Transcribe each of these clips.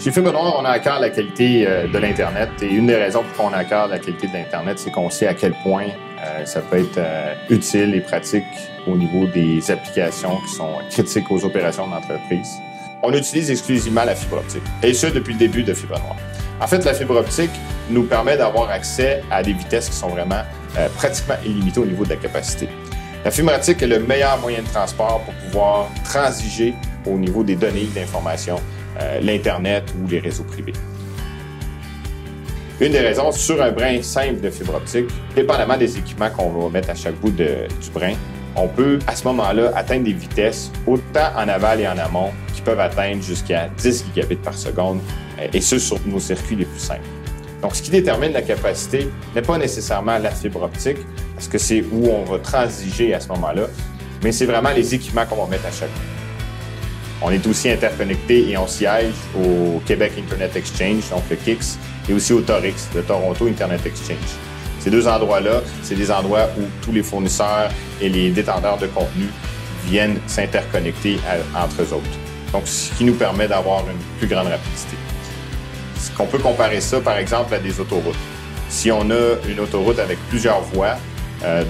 Chez Fibre Noire, on a à cœur la qualité de l'Internet. Et une des raisons pour qu'on a à cœur la qualité de l'Internet, c'est qu'on sait à quel point ça peut être utile et pratique au niveau des applications qui sont critiques aux opérations de l'entreprise. On utilise exclusivement la fibre optique, et ce, depuis le début de Fibre Noire. En fait, la fibre optique nous permet d'avoir accès à des vitesses qui sont vraiment pratiquement illimitées au niveau de la capacité. La fibre optique est le meilleur moyen de transport pour pouvoir transiger au niveau des données d'information, l'Internet ou les réseaux privés. Une des raisons, sur un brin simple de fibre optique, dépendamment des équipements qu'on va mettre à chaque bout du brin, on peut, à ce moment-là, atteindre des vitesses autant en aval et en amont qui peuvent atteindre jusqu'à 10 gigabits par seconde, et ce, sur nos circuits les plus simples. Donc, ce qui détermine la capacité n'est pas nécessairement la fibre optique, parce que c'est où on va transiger à ce moment-là, mais c'est vraiment les équipements qu'on va mettre à chaque bout. On est aussi interconnecté et on siège au Québec Internet Exchange, donc le KIX, et aussi au TORIX, le Toronto Internet Exchange. Ces deux endroits-là, c'est des endroits où tous les fournisseurs et les détenteurs de contenu viennent s'interconnecter entre eux autres. Donc, ce qui nous permet d'avoir une plus grande rapidité. On peut comparer ça, par exemple, à des autoroutes. Si on a une autoroute avec plusieurs voies,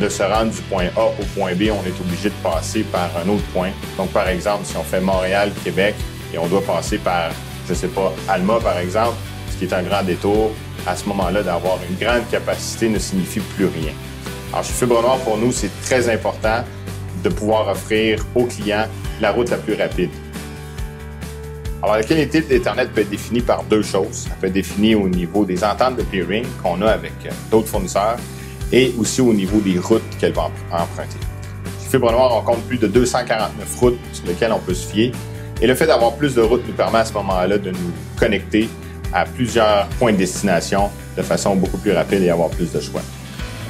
de se rendre du point A au point B, on est obligé de passer par un autre point. Donc, par exemple, si on fait Montréal-Québec et on doit passer par, je ne sais pas, Alma, par exemple, ce qui est un grand détour, à ce moment-là, d'avoir une grande capacité ne signifie plus rien. Alors, chez Fibre Noire, pour nous, c'est très important de pouvoir offrir aux clients la route la plus rapide. Alors, la qualité de l'Internet peut être définie par deux choses. Ça peut être définie au niveau des ententes de peering qu'on a avec d'autres fournisseurs et aussi au niveau des routes qu'elle va emprunter. Chez Fibre Noire, on compte plus de 249 routes sur lesquelles on peut se fier. Et le fait d'avoir plus de routes nous permet à ce moment-là de nous connecter à plusieurs points de destination de façon beaucoup plus rapide et avoir plus de choix.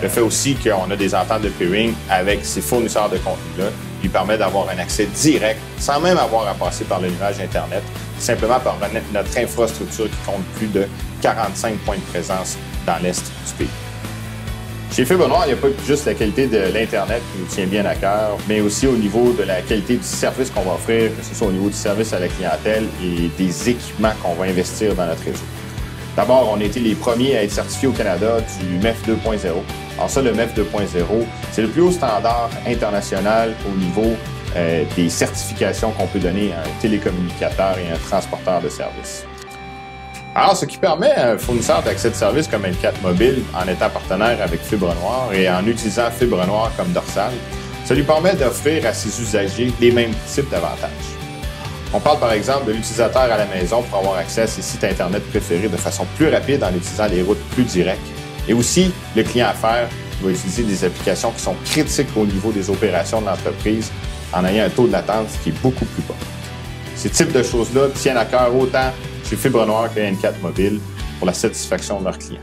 Le fait aussi qu'on a des ententes de peering avec ces fournisseurs de contenu-là lui permet d'avoir un accès direct sans même avoir à passer par le nuage Internet, simplement par notre infrastructure qui compte plus de 45 points de présence dans l'Est du pays. Chez Fibre Noire, il n'y a pas juste la qualité de l'Internet qui nous tient bien à cœur, mais aussi au niveau de la qualité du service qu'on va offrir, que ce soit au niveau du service à la clientèle et des équipements qu'on va investir dans notre réseau. D'abord, on a été les premiers à être certifiés au Canada du MEF 2.0. Alors ça, le MEF 2.0, c'est le plus haut standard international au niveau des certifications qu'on peut donner à un télécommunicateur et un transporteur de services. Alors, ce qui permet à un fournisseur d'accès de services comme N4 Mobile, en étant partenaire avec Fibre Noire et en utilisant Fibre Noire comme dorsale, ça lui permet d'offrir à ses usagers les mêmes types d'avantages. On parle par exemple de l'utilisateur à la maison pour avoir accès à ses sites Internet préférés de façon plus rapide en utilisant des routes plus directes. Et aussi, le client affaires qui va utiliser des applications qui sont critiques au niveau des opérations de l'entreprise en ayant un taux de latence qui est beaucoup plus bas. Ces types de choses-là tiennent à cœur autant chez Fibre Noire que N4 Mobile pour la satisfaction de leurs clients.